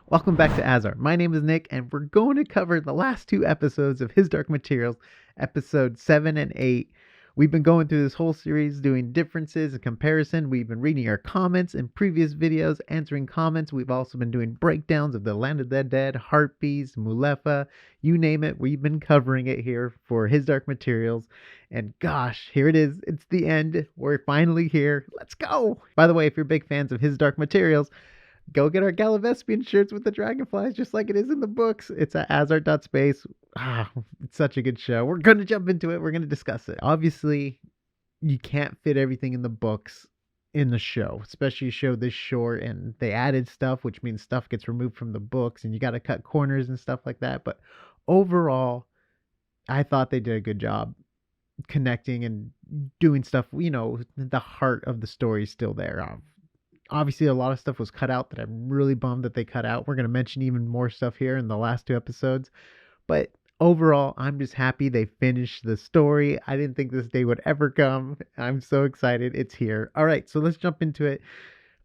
Welcome back to AsArt. My name is Nick, and we're going to cover the last two episodes of His Dark Materials, episode 7 and 8. We've been going through this whole series doing differences and comparison. We've been reading our comments in previous videos, answering comments. We've also been doing breakdowns of the Land of the Dead, Harpies, Mulefa, you name it. We've been covering it here for His Dark Materials. And gosh, here it is. It's the end. We're finally here. Let's go. By the way, if you're big fans of His Dark Materials, go get our Gallivespian shirts with the dragonflies, just like it is in the books. It's at AsArt.space. It's such a good show. We're going to jump into it. We're going to discuss it. Obviously, you can't fit everything in the books in the show, especially a show this short. And they added stuff, which means stuff gets removed from the books, and you got to cut corners and stuff like that. But overall, I thought they did a good job connecting and doing stuff. The heart of the story is still there. Obviously, a lot of stuff was cut out that I'm really bummed that they cut out. We're going to mention even more stuff here in the last two episodes. But overall, I'm just happy they finished the story. I didn't think this day would ever come. I'm so excited. It's here. All right, so let's jump into it.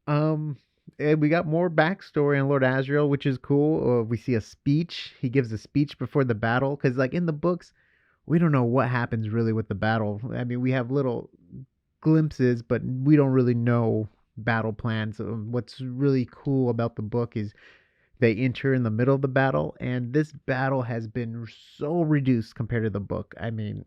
And we got more backstory on Lord Asriel, which is cool. We see a speech. He gives a speech before the battle. Because, like, in the books, we don't know what happens really with the battle. I mean, we have little glimpses, but we don't really know battle plans. What's really cool about the book is they enter in the middle of the battle, and this battle has been so reduced compared to the book. I mean,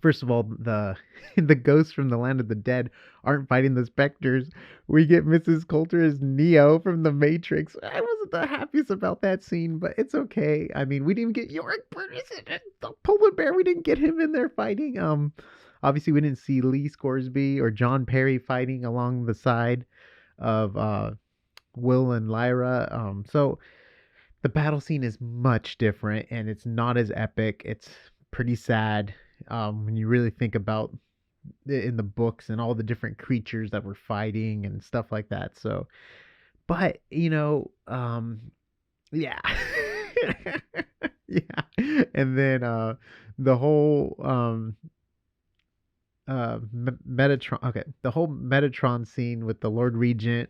first of all, the the ghosts from the land of the dead aren't fighting the specters. We get Mrs. Coulter as Neo from the Matrix. I wasn't the happiest about that scene, but it's okay. I mean, we didn't get Yorick Burgess, the polar bear. We didn't get him in there fighting. Obviously, we didn't see Lee Scoresby or John Perry fighting along the side of Will and Lyra. So the battle scene is much different, and it's not as epic. It's pretty sad when you really think about it in the books and all the different creatures that were fighting and stuff like that. So, but yeah, yeah, and then the whole Metatron. Okay, the whole Metatron scene with the Lord Regent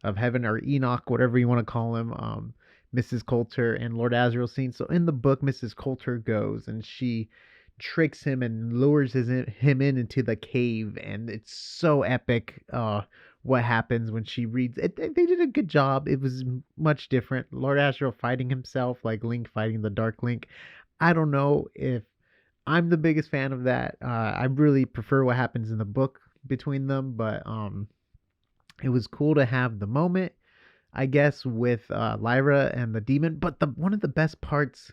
of Heaven, or Enoch, whatever you want to call him, Mrs. Coulter and Lord Asriel scene. So in the book, Mrs. Coulter goes and she tricks him and lures him into the cave, and it's so epic. What happens when she reads it? They did a good job. It was much different. Lord Asriel fighting himself, like Link fighting the Dark Link. I don't know if I'm the biggest fan of that. I really prefer what happens in the book between them, but it was cool to have the moment, I guess, with Lyra and the demon. But the one of the best parts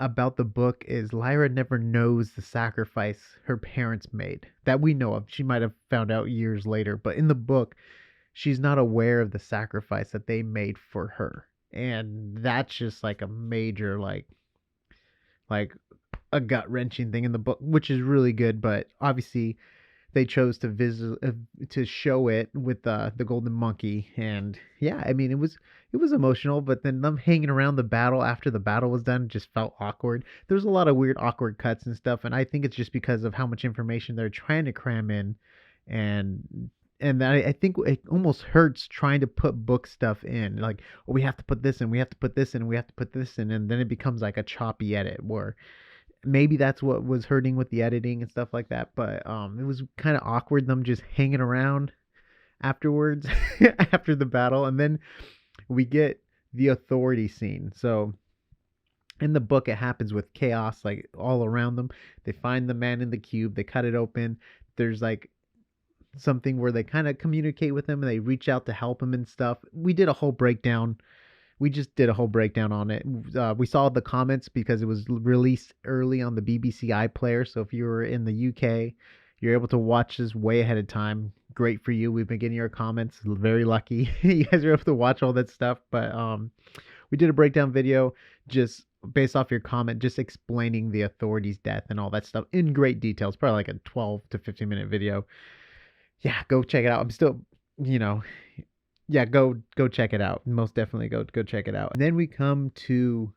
about the book is Lyra never knows the sacrifice her parents made that we know of. She might have found out years later, but in the book, she's not aware of the sacrifice that they made for her, and that's just like a major like a gut wrenching thing in the book, which is really good. But obviously, they chose to show it with the golden monkey, and yeah, I mean, it was emotional. But then them hanging around the battle after the battle was done just felt awkward. There's a lot of weird awkward cuts and stuff, and I think it's just because of how much information they're trying to cram in, and I think it almost hurts trying to put book stuff in, like, oh, we have to put this in, we have to put this in, we have to put this in, and then it becomes like a choppy edit where maybe that's what was hurting with the editing and stuff like that. But it was kind of awkward them just hanging around afterwards after the battle. And then we get the authority scene. So in the book, it happens with chaos like all around them. They find the man in the cube, they cut it open. There's like something where they kind of communicate with him and they reach out to help him and stuff. We just did a whole breakdown on it. We saw the comments because it was released early on the BBC iPlayer. So if you were in the UK, you're able to watch this way ahead of time. Great for you. We've been getting your comments. Very lucky. You guys are able to watch all that stuff. But we did a breakdown video just based off your comment, just explaining the authority's death and all that stuff in great detail. It's probably like a 12 to 15-minute video. Yeah, go check it out. I'm still, you know, yeah, go check it out. Most definitely go check it out. And then we come to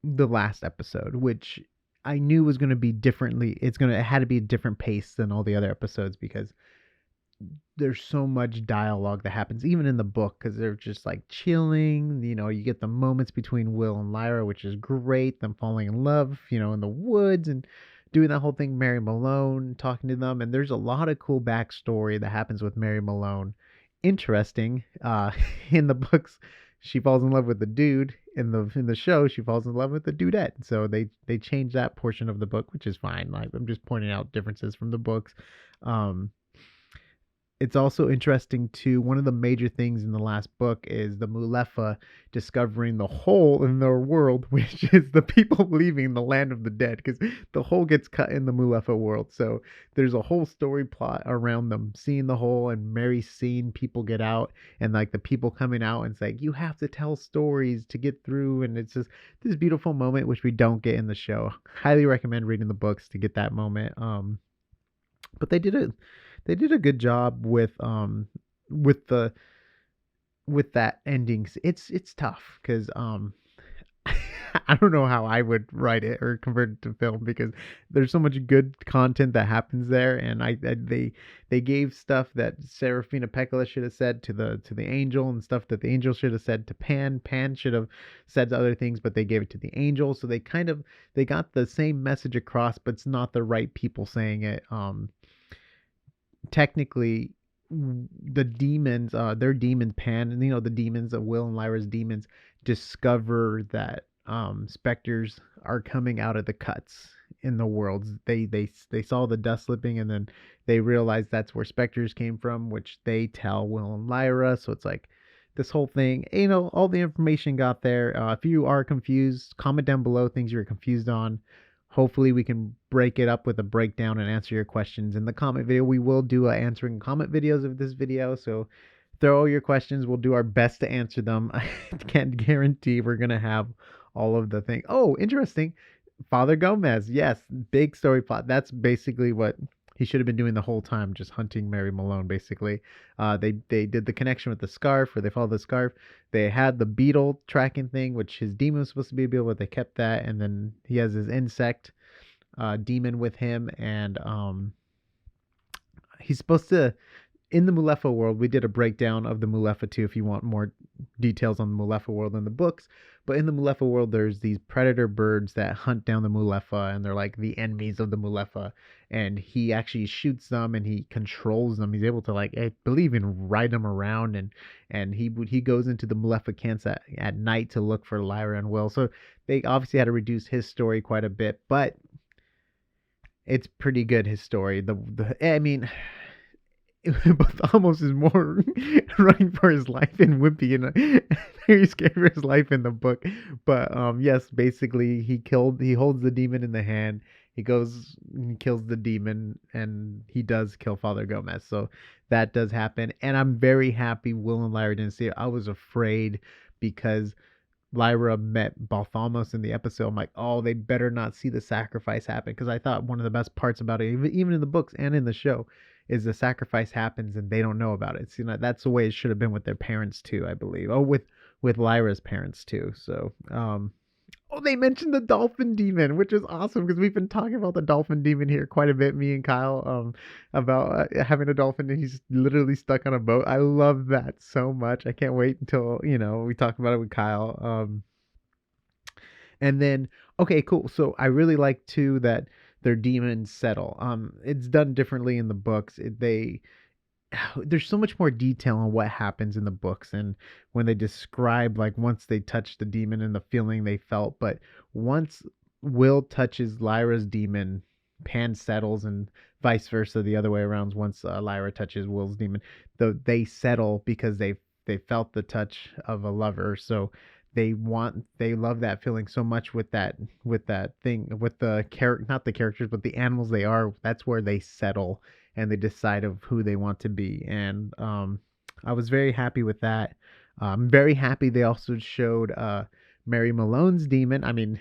the last episode, which I knew was going to be differently. It had to be a different pace than all the other episodes because there's so much dialogue that happens even in the book because they're just like chilling. You get the moments between Will and Lyra, which is great, them falling in love, in the woods and doing that whole thing. Mary Malone talking to them, and there's a lot of cool backstory that happens with Mary Malone. Interesting. In the books, she falls in love with the dude. In the show, she falls in love with the dudette. So they change that portion of the book, which is fine. Like, I'm just pointing out differences from the books. um it's also interesting too. One of the major things in the last book is the Mulefa discovering the hole in their world, which is the people leaving the land of the dead, because the hole gets cut in the Mulefa world. So there's a whole story plot around them seeing the hole, and Mary seeing people get out, and like the people coming out, and it's like, you have to tell stories to get through, and it's just this beautiful moment which we don't get in the show. Highly recommend reading the books to get that moment. But they did a good job with the with that ending. It's tough because I don't know how I would write it or convert it to film, because there's so much good content that happens there, and they gave stuff that Serafina Pekkala should have said to the angel, and stuff that the angel should have said to Pan. Pan should have said other things, but they gave it to the angel. So they got the same message across, but it's not the right people saying it. Technically, the demons, their demon Pan, and the demons of Will and Lyra's demons discover that specters are coming out of the cuts in the worlds. They saw the dust slipping, and then they realized that's where specters came from, which they tell Will and Lyra. So it's like this whole thing, all the information got there. If you are confused, comment down below things you're confused on. Hopefully we can break it up with a breakdown and answer your questions in the comment video. We will do answering comment videos of this video, so throw all your questions. We'll do our best to answer them. I can't guarantee we're gonna have all of the things. Oh, interesting. Father Gomez, yes, big story plot. That's basically what he should have been doing the whole time, just hunting Mary Malone. Basically, they did the connection with the scarf, where they followed the scarf. They had the beetle tracking thing, which his demon was supposed to be able, but they kept that. And then he has his insect demon with him, and he's supposed to, in the Mulefa world, we did a breakdown of the Mulefa too, if you want more details on the Mulefa world in the books. But in the Mulefa world, there's these predator birds that hunt down the Mulefa, and they're like the enemies of the Mulefa. And he actually shoots them, and he controls them. He's able to, like, I believe, in ride them around, and he goes into the Mulefa camps at night to look for Lyra and Will. So they obviously had to reduce his story quite a bit, but it's pretty good, his story. I mean, almost is more running for his life in Wimpy, and very scared for his life in the book. But yes, basically he holds the demon in the hand. He goes and he kills the demon, and he does kill Father Gomez. So that does happen, and I'm very happy Will and Lyra didn't see it. I was afraid because Lyra met Balthamos in the episode. I'm like, oh, they better not see the sacrifice happen, because I thought one of the best parts about it, even in the books and in the show, is the sacrifice happens and they don't know about it. See, that's the way it should have been with their parents too, I believe. Oh, with Lyra's parents too. So, oh, they mentioned the dolphin demon, which is awesome, because we've been talking about the dolphin demon here quite a bit, me and Kyle, about having a dolphin, and he's literally stuck on a boat. I love that so much. I can't wait until we talk about it with Kyle. And then, okay, cool. So I really like too that their demons settle. It's done differently in the books. There's so much more detail on what happens in the books, and when they describe, like, once they touch the demon and the feeling they felt. But once Will touches Lyra's demon, Pan settles, and vice versa, the other way around. Once Lyra touches Will's demon, they settle because they felt the touch of a lover. So they love that feeling so much with that thing, with the not the characters, but the animals they are. That's where they settle, and they decide of who they want to be. And I was very happy with that. I'm very happy they also showed Mary Malone's demon. I mean,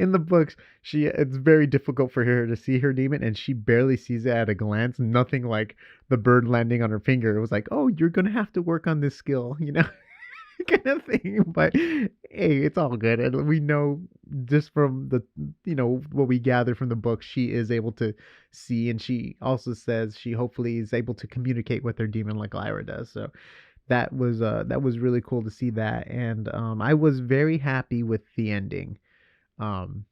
in the books, it's very difficult for her to see her demon, and she barely sees it at a glance. Nothing like the bird landing on her finger. It was like, oh, you're gonna have to work on this skill, kind of thing. But hey, it's all good. And we know just from the, what we gather from the book, she is able to see. And she also says she hopefully is able to communicate with her demon like Lyra does. So that was really cool to see that. And I was very happy with the ending. Um,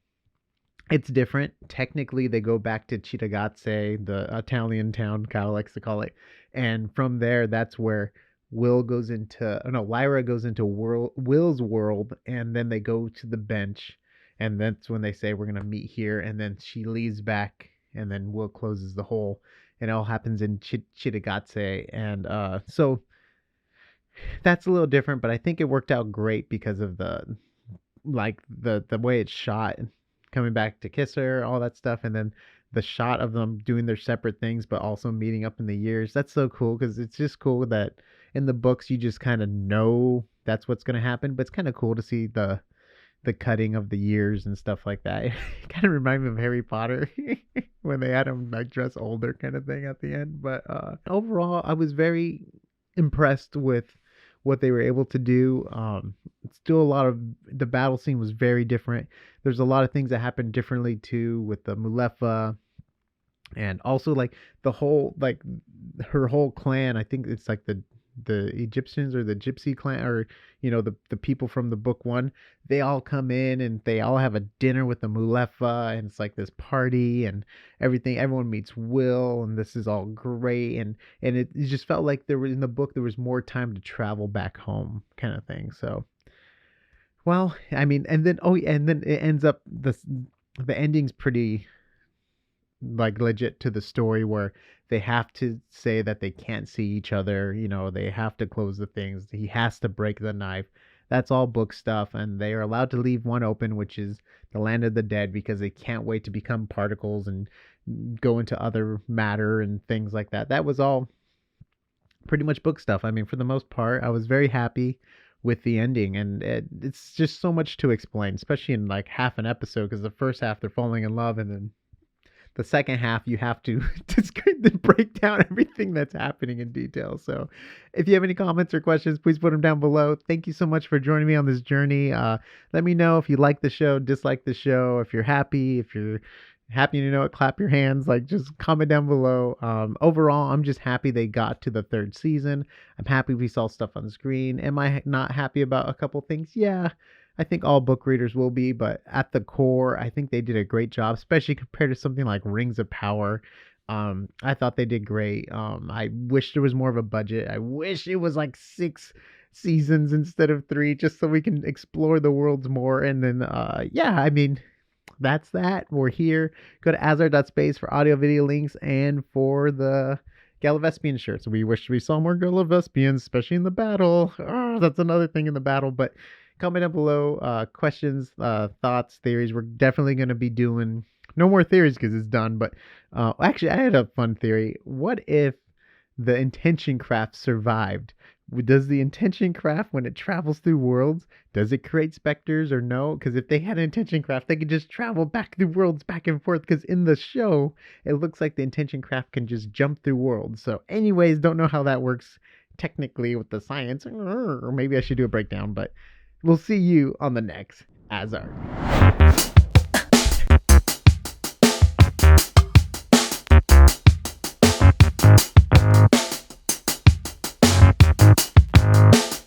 it's different. Technically, they go back to Cittàgazze, the Italian town Kyle likes to call it, and from there, that's where Will goes into. Oh no, Lyra goes into Will's world, and then they go to the bench, and that's when they say we're gonna meet here, and then she leaves back, and then Will closes the hole, and it all happens in Cittàgazze, and so that's a little different, but I think it worked out great because of the way it's shot, coming back to kiss her, all that stuff, and then the shot of them doing their separate things but also meeting up in the years. That's so cool because it's just cool that in the books you just kind of know that's what's going to happen, but it's kind of cool to see the cutting of the years and stuff like that. It kind of reminds me of Harry Potter when they had him like dress older kind of thing at the end. But overall, I was very impressed with what they were able to do. Still a lot of the battle scene was very different. There's a lot of things that happened differently too with the Mulefa, and also like the whole like her whole clan. I think it's like the Egyptians or the Gypsy clan, or the people from the book one. They all come in and they all have a dinner with the Mulefa, and it's like this party and everything. Everyone meets Will, and this is all great. And it just felt like there was in the book there was more time to travel back home, kind of thing. So, well, I mean, and then it ends up the ending's pretty like legit to the story where they have to say that they can't see each other. They have to close the things. He has to break the knife. That's all book stuff, and they are allowed to leave one open, which is the land of the dead, because they can't wait to become particles and go into other matter and things like that. That was all pretty much book stuff. I mean, for the most part, I was very happy with the ending, and it's just so much to explain, especially in like half an episode, because the first half they're falling in love, and then the second half you have to just break down everything that's happening in detail. So if you have any comments or questions, please put them down below. Thank you so much for joining me on this journey. Let me know if you like the show, dislike the show, if you're happy to know it, clap your hands, like just comment down below. Overall, I'm just happy they got to the third season. I'm happy we saw stuff on screen. Am I not happy about a couple things? Yeah, I think all book readers will be, but at the core, I think they did a great job, especially compared to something like Rings of Power. I thought they did great. I wish there was more of a budget. I wish it was like 6 seasons instead of 3, just so we can explore the worlds more. And then, yeah, I mean, that's that. We're here. Go to AsArt.space for audio video links and for the Gallivespian shirts. We wish we saw more Gallivespians, especially in the battle. Oh, that's another thing in the battle, but comment down below questions, thoughts, theories. We're definitely going to be doing no more theories because it's done. But actually, I had a fun theory. What if the intention craft survived? Does the intention craft, when it travels through worlds, does it create specters or no? Because if they had an intention craft, they could just travel back through worlds back and forth. Because in the show, it looks like the intention craft can just jump through worlds. So anyways, don't know how that works technically with the science. Or maybe I should do a breakdown, but we'll see you on the next AsArt.